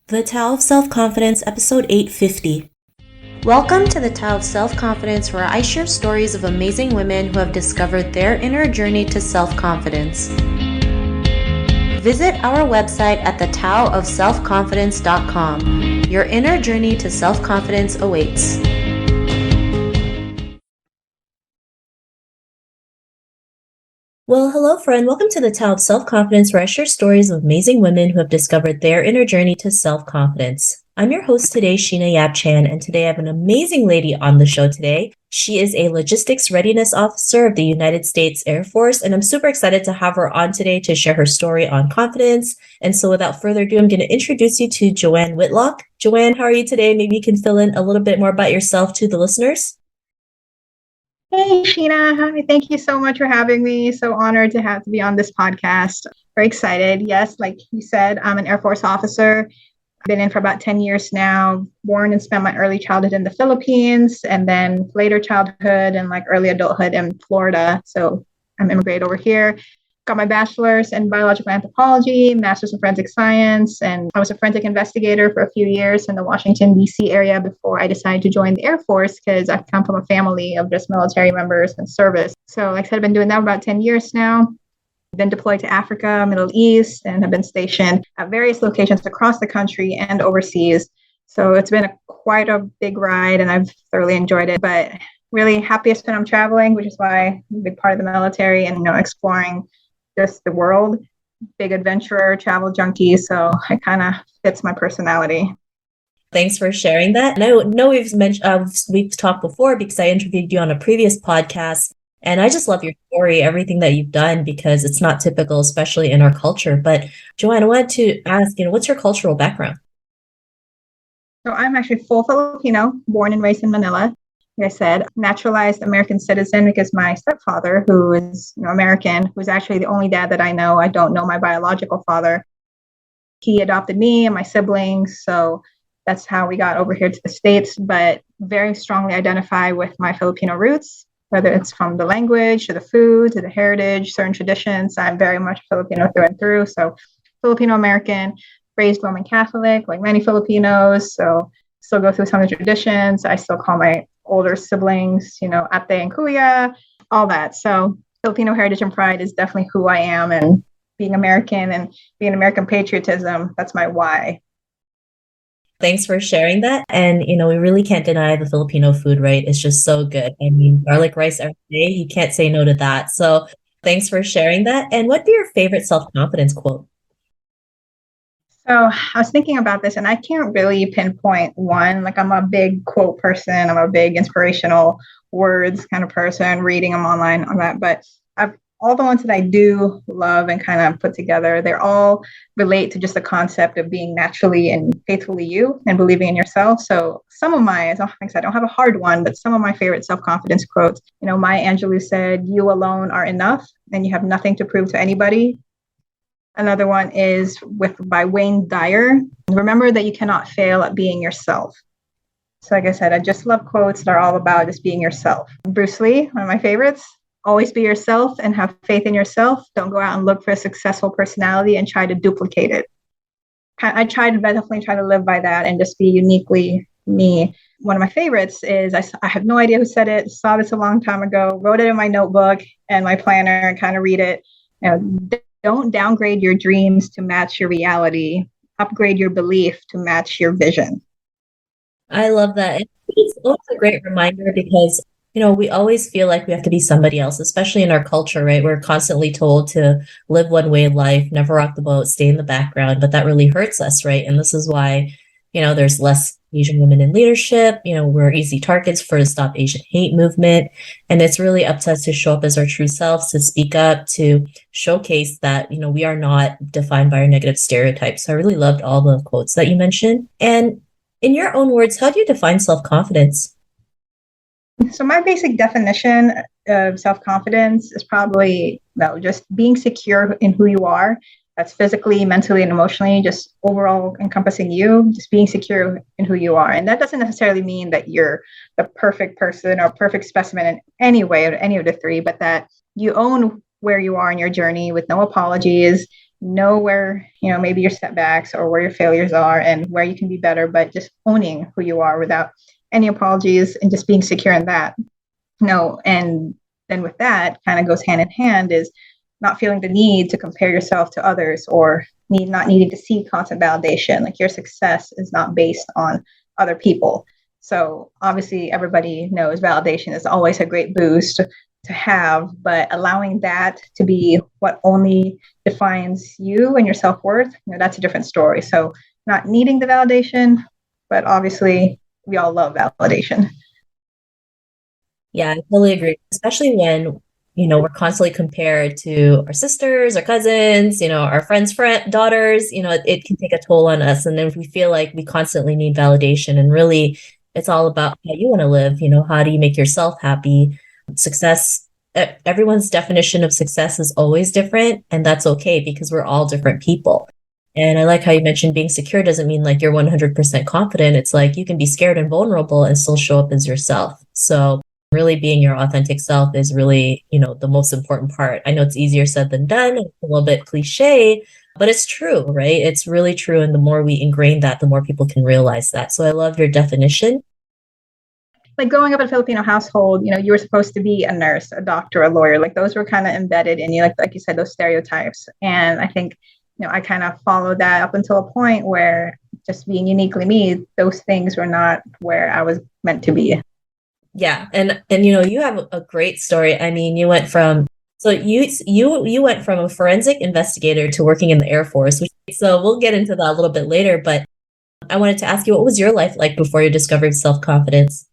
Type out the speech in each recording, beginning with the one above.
The Tao of Self-Confidence, episode 850. Welcome to the Tao of Self-Confidence, where I share stories of amazing women who have discovered their inner journey to self-confidence. Visit our website at thetaoofselfconfidence.com. Your inner journey to self-confidence awaits. Well, hello, friend. Welcome to the Tao of Self-Confidence, where I share stories of amazing women who have discovered their inner journey to self-confidence. I'm your host today, Sheena Yap-Chan, and today I have an amazing lady on the show today. She is a Logistics Readiness Officer of the United States Air Force, and I'm super excited to have her on today to share her story on confidence. And so without further ado, I'm going to introduce you to Joanne Whitlock. Joanne, how are you today? Maybe you can fill in a little bit more about yourself to the listeners. Hey, Sheena. Hi. Thank you so much for having me. So honored to be on this podcast. Very excited. Yes, like you said, I'm an Air Force officer. I've been in for about 10 years now, born and spent my early childhood in the Philippines, and then later childhood and like early adulthood in Florida. So I'm immigrated over here. Got my bachelor's in biological anthropology, master's in forensic science, and I was a forensic investigator for a few years in the Washington, D.C. area before I decided to join the Air Force because I come from a family of just military members and service. So like I said, I've been doing that for about 10 years now. I've been deployed to Africa, Middle East, and have been stationed at various locations across the country and overseas. So it's been quite a big ride, and I've thoroughly enjoyed it. But really happiest when I'm traveling, which is why I'm a big part of the military and, exploring just the world, big adventurer, travel junkie. So it kind of fits my personality. Thanks for sharing that. And I know we've talked before because I interviewed you on a previous podcast. And I just love your story, everything that you've done, because it's not typical, especially in our culture. But Joanne, I wanted to ask, what's your cultural background? So I'm actually full Filipino, born and raised in Manila. Like I said, naturalized American citizen because my stepfather, who is American, who's actually the only dad that I know. I don't know my biological father. He adopted me and my siblings. So that's how we got over here to the States, but very strongly identify with my Filipino roots, whether it's from the language to the food to the heritage, certain traditions. I'm very much Filipino through and through. So Filipino American, raised Roman Catholic, like many Filipinos. So still go through some of the traditions. I still call my older siblings, ate and kuya, all that. So Filipino heritage and pride is definitely who I am, and being American and being American patriotism, that's my why. Thanks for sharing that. And, we really can't deny the Filipino food, right? It's just so good. I mean, garlic rice every day, you can't say no to that. So thanks for sharing that. And what'd be your favorite self-confidence quote? So I was thinking about this, and I can't really pinpoint one. Like, I'm a big quote person. I'm a big inspirational words kind of person, reading them online on that. But all the ones that I do love and kind of put together, they all relate to just the concept of being naturally and faithfully you and believing in yourself. So some of my, as I said, I don't have a hard one, but some of my favorite self-confidence quotes, Maya Angelou said, "You alone are enough and you have nothing to prove to anybody." Another one is by Wayne Dyer. "Remember that you cannot fail at being yourself." So like I said, I just love quotes that are all about just being yourself. Bruce Lee, one of my favorites. "Always be yourself and have faith in yourself. Don't go out and look for a successful personality and try to duplicate it." I definitely try to live by that and just be uniquely me. One of my favorites is, I have no idea who said it, saw this a long time ago, wrote it in my notebook and my planner and kind of read it. Don't downgrade your dreams to match your reality. Upgrade your belief to match your vision. I love that. It's always a great reminder because, we always feel like we have to be somebody else, especially in our culture, right? We're constantly told to live one way in life, never rock the boat, stay in the background, but that really hurts us, right? And this is why, there's less Asian women in leadership. We're easy targets for the Stop Asian Hate movement. And it's really up to us to show up as our true selves, to speak up, to showcase that, we are not defined by our negative stereotypes. So I really loved all the quotes that you mentioned. And in your own words, how do you define self-confidence? So my basic definition of self-confidence is probably just being secure in who you are. That's physically, mentally, and emotionally, just overall encompassing you, just being secure in who you are. And that doesn't necessarily mean that you're the perfect person or perfect specimen in any way, or any of the three, but that you own where you are in your journey with no apologies. know where, maybe your setbacks or where your failures are and where you can be better, but just owning who you are without any apologies and just being secure in that. No, and then with that kind of goes hand in hand is not feeling the need to compare yourself to others or not needing to seek constant validation. Like your success is not based on other people. So obviously everybody knows validation is always a great boost to have, but allowing that to be what only defines you and your self-worth, that's a different story. So not needing the validation, but obviously we all love validation. Yeah, I totally agree. Especially when, we're constantly compared to our sisters, our cousins, our daughters, it can take a toll on us. And then if we feel like we constantly need validation and really it's all about how you want to live, how do you make yourself happy? Success, everyone's definition of success is always different, and that's okay because we're all different people. And I like how you mentioned being secure doesn't mean like you're 100% confident. It's like you can be scared and vulnerable and still show up as yourself. So really being your authentic self is really, the most important part. I know it's easier said than done. It's a little bit cliche, but it's true, right? It's really true. And the more we ingrain that, the more people can realize that. So I love your definition. Like growing up in a Filipino household, you were supposed to be a nurse, a doctor, a lawyer. Like those were kind of embedded in you, like you said, those stereotypes. And I think, I kind of followed that up until a point where just being uniquely me, those things were not where I was meant to be. Yeah. And you have a great story. I mean, you went from you went from a forensic investigator to working in the Air Force. So we'll get into that a little bit later, but I wanted to ask you, what was your life like before you discovered self-confidence?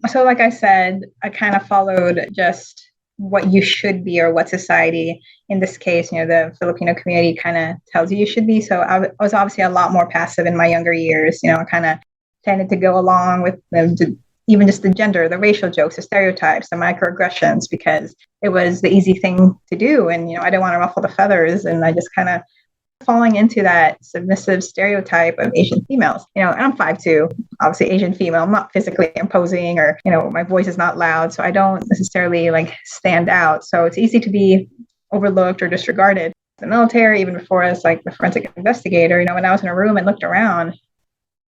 So like I said, I kind of followed just what you should be or what society, in this case, the Filipino community kind of tells you should be. So I was obviously a lot more passive in my younger years. I kind of tended to go along with even just the gender, the racial jokes, the stereotypes, the microaggressions, because it was the easy thing to do. And, I didn't want to ruffle the feathers. And I just kind of falling into that submissive stereotype of Asian females, and I'm 5'2", obviously Asian female. I'm not physically imposing or, my voice is not loud. So I don't necessarily like stand out. So it's easy to be overlooked or disregarded. The military, even before I was like the forensic investigator, when I was in a room and looked around,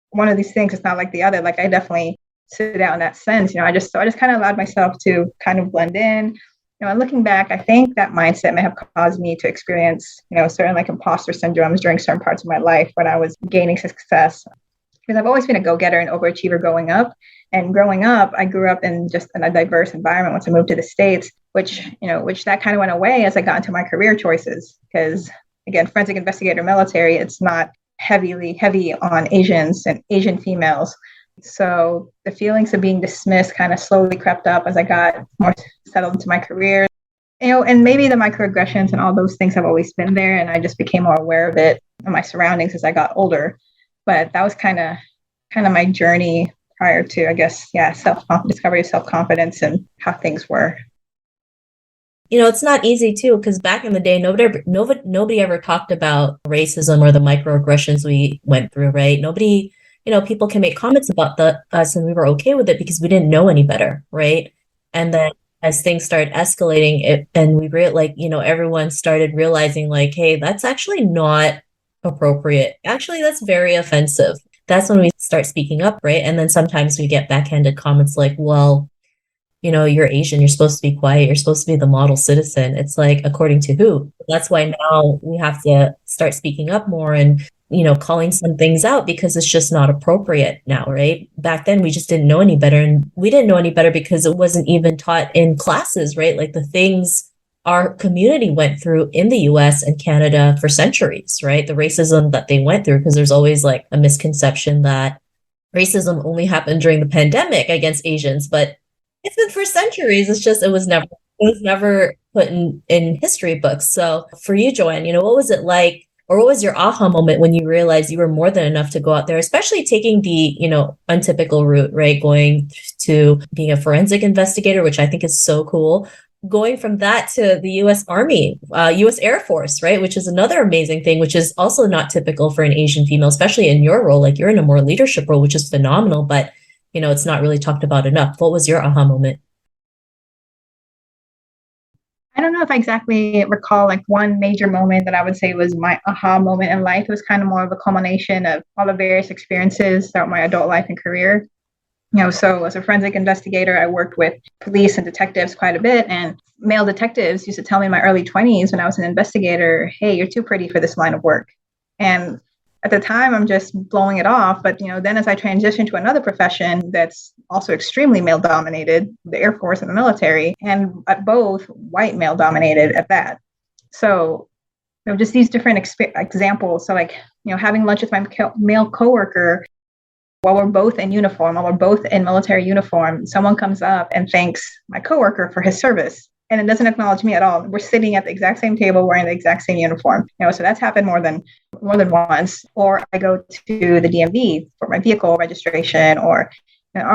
one of these things is not like the other. Like I definitely stood out in that sense. I just kind of allowed myself to kind of blend in. And looking back, I think that mindset may have caused me to experience, certain like imposter syndromes during certain parts of my life when I was gaining success. Because I've always been a go-getter and overachiever growing up. And growing up, I grew up in just in a diverse environment once I moved to the States, which that kind of went away as I got into my career choices. Because again, forensic investigator military, it's not heavy on Asians and Asian females. So the feelings of being dismissed kind of slowly crept up as I got more settled into my career. And maybe the microaggressions and all those things have always been there, and I just became more aware of it in my surroundings as I got older. But that was kind of my journey prior to, I guess, discovery of self-confidence and how things were. It's not easy too, because back in the day, nobody ever talked about racism or the microaggressions we went through, right? Nobody, people can make comments about us and we were okay with it because we didn't know any better, right? And then as things started escalating, everyone started realizing like, hey, that's actually not appropriate. Actually, that's very offensive. That's when we start speaking up, right? And then sometimes we get backhanded comments like, well, you're Asian, you're supposed to be quiet, you're supposed to be the model citizen. It's like, according to who? That's why now we have to start speaking up more and, calling some things out because it's just not appropriate now, right? Back then, we just didn't know any better. And we didn't know any better because it wasn't even taught in classes, right? Like the things our community went through in the US and Canada for centuries, right? The racism that they went through, because there's always like a misconception that racism only happened during the pandemic against Asians, but it's been for centuries. It's just it was never put in history books. So for you, Joanne, what was it like, or what was your aha moment when you realized you were more than enough to go out there, especially taking the, untypical route, right? Going to being a forensic investigator, which I think is so cool. Going from that to the U.S. Army, U.S. Air Force, right? Which is another amazing thing, which is also not typical for an Asian female, especially in your role. Like you're in a more leadership role, which is phenomenal, but it's not really talked about enough. What was your aha moment? I don't know if I exactly recall like one major moment that I would say was my aha moment in life. It was kind of more of a culmination of all the various experiences throughout my adult life and career. So as a forensic investigator, I worked with police and detectives quite a bit. And male detectives used to tell me in my early 20s when I was an investigator, hey, you're too pretty for this line of work. And at the time, I'm just blowing it off. But, then as I transitioned to another profession that's also extremely male dominated, the Air Force and the military, and at both white male dominated at that. So, just these different examples. So like, having lunch with my male coworker while we're both in uniform, while we're both in military uniform, someone comes up and thanks my coworker for his service. And it doesn't acknowledge me at all. We're sitting at the exact same table, wearing the exact same uniform. So that's happened more than once. Or I go to the DMV for my vehicle registration, or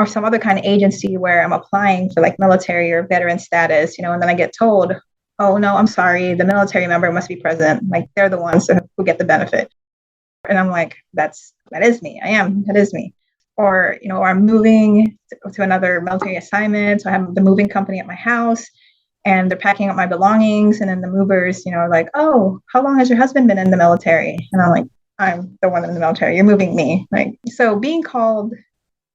some other kind of agency where I'm applying for like military or veteran status, and then I get told, oh no, I'm sorry, the military member must be present. Like they're the ones who get the benefit. And I'm like, that is me. That is me. Or, I'm moving to another military assignment. So I have the moving company at my house and they're packing up my belongings. And then the movers, are like, oh, how long has your husband been in the military? And I'm like, I'm the one in the military. You're moving me. Like, so being called,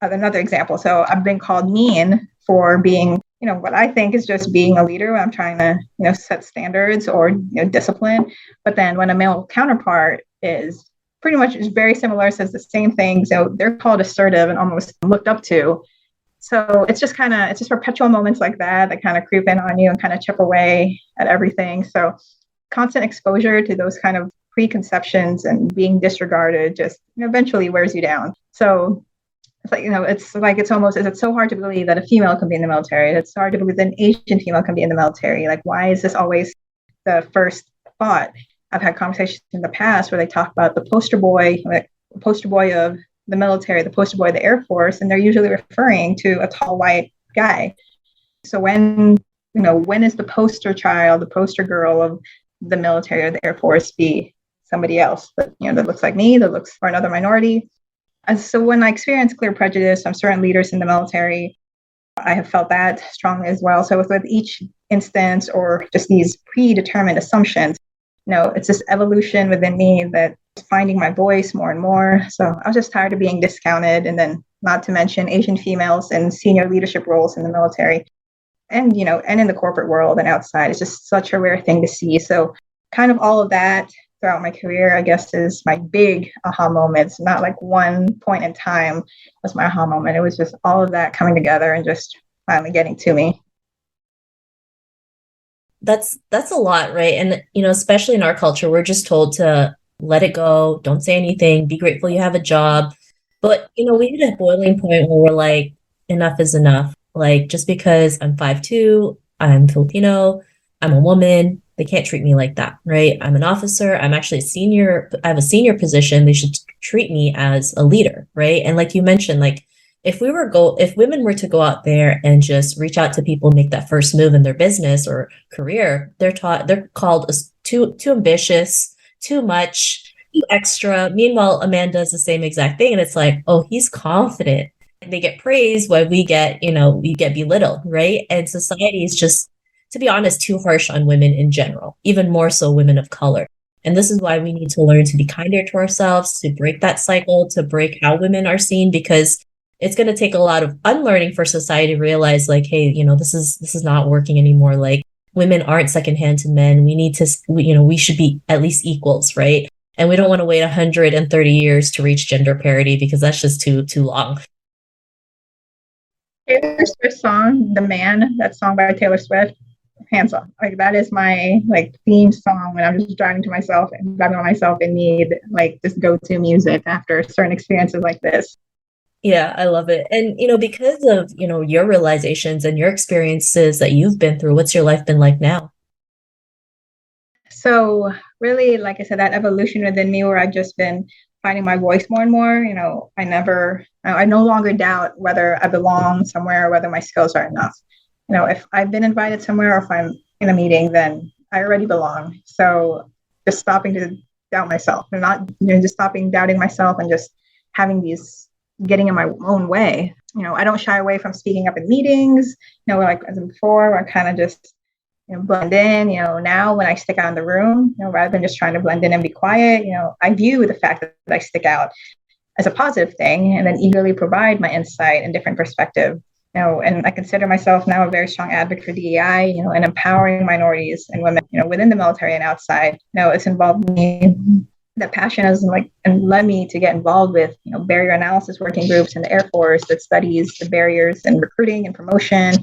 another example. So I've been called mean for being, what I think is just being a leader when I'm trying to, set standards or, discipline. But then when a male counterpart is pretty much is very similar, says the same thing. So they're called assertive and almost looked up to. So it's just perpetual moments like that kind of creep in on you and kind of chip away at everything. So constant exposure to those kind of preconceptions and being disregarded just eventually wears you down. So it's so hard to believe that a female can be in the military. It's hard to believe that an Asian female can be in the military. Like, why is this always the first thought? I've had conversations in the past where they talk about the poster boy of the military, the poster boy of the Air Force, and they're usually referring to a tall white guy. So when is the poster child, the poster girl of the military or the Air Force be somebody else that looks like me, that looks for another minority? And so when I experience clear prejudice from certain leaders in the military, I have felt that strongly as well. So with each instance or just these predetermined assumptions, it's this evolution within me that finding my voice more and more. So I was just tired of being discounted. And then not to mention Asian females in senior leadership roles in the military and, and in the corporate world and outside. It's just such a rare thing to see. So kind of all of that throughout my career, I guess, is my big aha moments. Not like one point in time was my aha moment. It was just all of that coming together and just finally getting to me. That's a lot, right? And especially in our culture, we're just told to let it go, don't say anything, be grateful you have a job. But we hit a boiling point where we're like, enough is enough. Like, just because I'm 5'2", I'm Filipino, I'm a woman, they can't treat me like that, right? I'm an officer, I'm actually a senior, I have a senior position, they should treat me as a leader, right? And like you mentioned, like if women were to go out there and just reach out to people, make that first move in their business or career, they're called too ambitious, too much, too extra. Meanwhile, a man does the same exact thing, and it's like, oh, he's confident. They get praised while we get belittled, right? And society is just, to be honest, too harsh on women in general, even more so women of color. And this is why we need to learn to be kinder to ourselves, to break that cycle, to break how women are seen, because it's going to take a lot of unlearning for society to realize, like, hey, this is not working anymore. Like, women aren't secondhand to men. We need to, we should be at least equals, right? And we don't want to wait 130 years to reach gender parity, because that's just too long. Taylor Swift song, "The Man," that song by Taylor Swift, hands off. Like that is my like theme song when I'm just driving on myself and need like just go-to music after certain experiences like this. Yeah, I love it. And, because of, your realizations and your experiences that you've been through, what's your life been like now? So really, like I said, that evolution within me where I've just been finding my voice more and more, I no longer doubt whether I belong somewhere or whether my skills are enough. If I've been invited somewhere or if I'm in a meeting, then I already belong. So just stopping to doubt myself and not, just stopping doubting myself and just having these getting in my own way. I don't shy away from speaking up in meetings, like as before, where I kind of just, blend in. Now when I stick out in the room, rather than just trying to blend in and be quiet, I view the fact that I stick out as a positive thing and then eagerly provide my insight and different perspective. And I consider myself now a very strong advocate for DEI, and empowering minorities and women, within the military and outside. It's involved me. That passion has and led me to get involved with, barrier analysis working groups in the Air Force that studies the barriers in recruiting and promotion,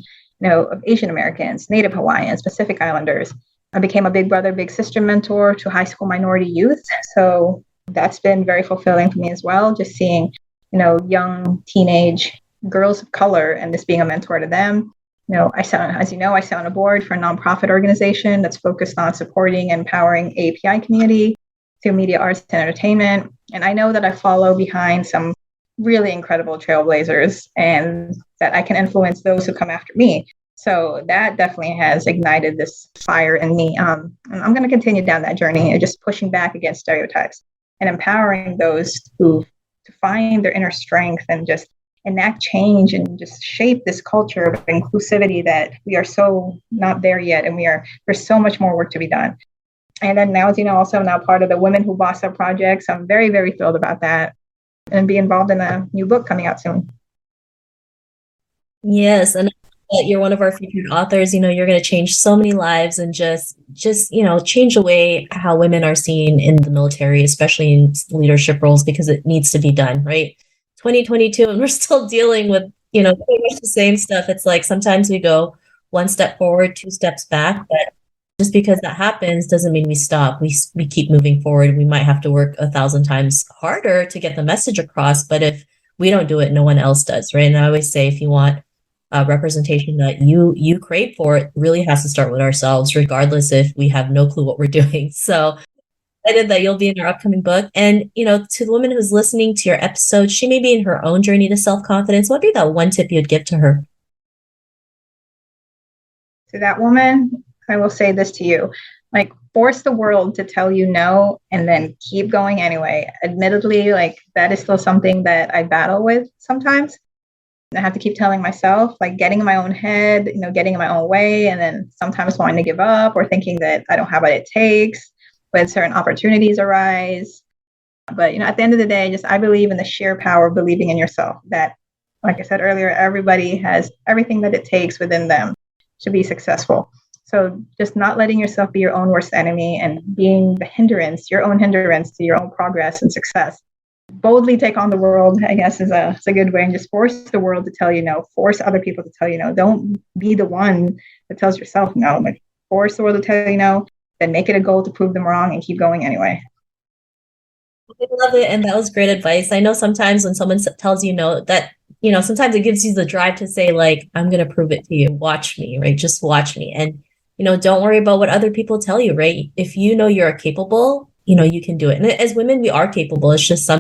of Asian Americans, Native Hawaiians, Pacific Islanders. I became a big brother, big sister mentor to high school minority youth. So that's been very fulfilling for me as well. Just seeing, young teenage girls of color and this being a mentor to them. I sit on a board for a nonprofit organization that's focused on supporting and empowering API community through media, arts, and entertainment. And I know that I follow behind some really incredible trailblazers and that I can influence those who come after me. So that definitely has ignited this fire in me. And I'm going to continue down that journey and just pushing back against stereotypes and empowering those who to find their inner strength and just enact change and just shape this culture of inclusivity that we are so not there yet. And there's so much more work to be done. And then now, as you know, also now part of the Women Who Boss Up project. So I'm very, very thrilled about that and be involved in a new book coming out soon. Yes, and you're one of our featured authors. You're going to change so many lives and just change the way how women are seen in the military, especially in leadership roles, because it needs to be done, right? 2022, and we're still dealing with, pretty much the same stuff. It's like sometimes we go one step forward, two steps back, but just because that happens doesn't mean we stop. We keep moving forward. We might have to work 1,000 times harder to get the message across, but if we don't do it, no one else does, right? And I always say, if you want representation that you crave for, it really has to start with ourselves, regardless if we have no clue what we're doing. So excited that you'll be in our upcoming book. And, to the woman who's listening to your episode, she may be in her own journey to self-confidence. What would be that one tip you'd give to her? To that woman, I will say this to you, force the world to tell you no, and then keep going anyway. Admittedly, that is still something that I battle with sometimes. I have to keep telling myself, getting in my own head, getting in my own way, and then sometimes wanting to give up or thinking that I don't have what it takes when certain opportunities arise. But, at the end of the day, I believe in the sheer power of believing in yourself, that, like I said earlier, everybody has everything that it takes within them to be successful. So just not letting yourself be your own worst enemy and being your own hindrance to your own progress and success. Boldly take on the world, I guess, is a good way, and just force the world to tell you no, force other people to tell you no. Don't be the one that tells yourself no. Force the world to tell you no, then make it a goal to prove them wrong and keep going anyway. I love it. And that was great advice. I know sometimes when someone tells you no, that, sometimes it gives you the drive to say, I'm going to prove it to you. Watch me, right? Just watch me. And, don't worry about what other people tell you, right? If you're capable, you can do it. And as women, we are capable. It's just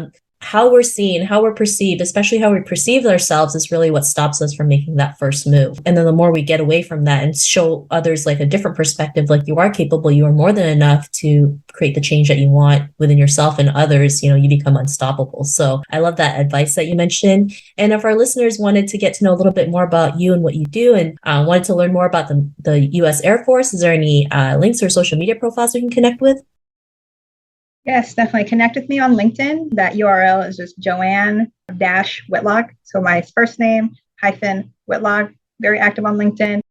how we're seen, how we're perceived, especially how we perceive ourselves, is really what stops us from making that first move. And then the more we get away from that and show others a different perspective, you are capable, you are more than enough to create the change that you want within yourself and others, you become unstoppable. So I love that advice that you mentioned. And if our listeners wanted to get to know a little bit more about you and what you do, and wanted to learn more about the U.S. Air Force, is there any links or social media profiles we can connect with? Yes, definitely. Connect with me on LinkedIn. That URL is just Joanne-Whitlock. So my first name -Whitlock. Very active on LinkedIn.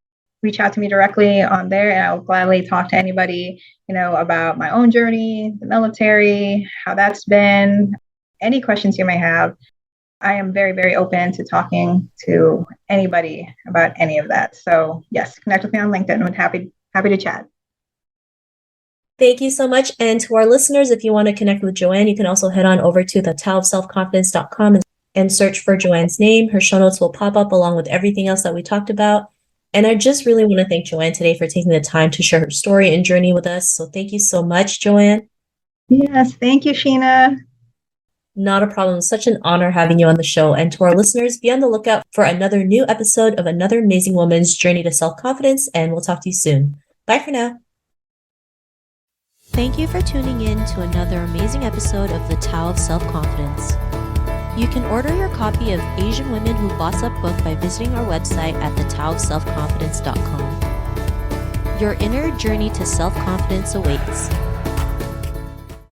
Reach out to me directly on there, and I'll gladly talk to anybody, about my own journey, the military, how that's been, any questions you may have. I am very, very open to talking to anybody about any of that. So yes, connect with me on LinkedIn. I'm happy to chat. Thank you so much. And to our listeners, if you want to connect with Joanne, you can also head on over to thetaoofselfconfidence.com and search for Joanne's name. Her show notes will pop up along with everything else that we talked about. And I just really want to thank Joanne today for taking the time to share her story and journey with us. So thank you so much, Joanne. Yes, thank you, Sheena. Not a problem. Such an honor having you on the show. And to our listeners, be on the lookout for another new episode of another amazing woman's journey to self-confidence. And we'll talk to you soon. Bye for now. Thank you for tuning in to another amazing episode of The Tao of Self-Confidence. You can order your copy of Asian Women Who Boss Up book by visiting our website at thetaoofselfconfidence.com. Your inner journey to self confidence awaits.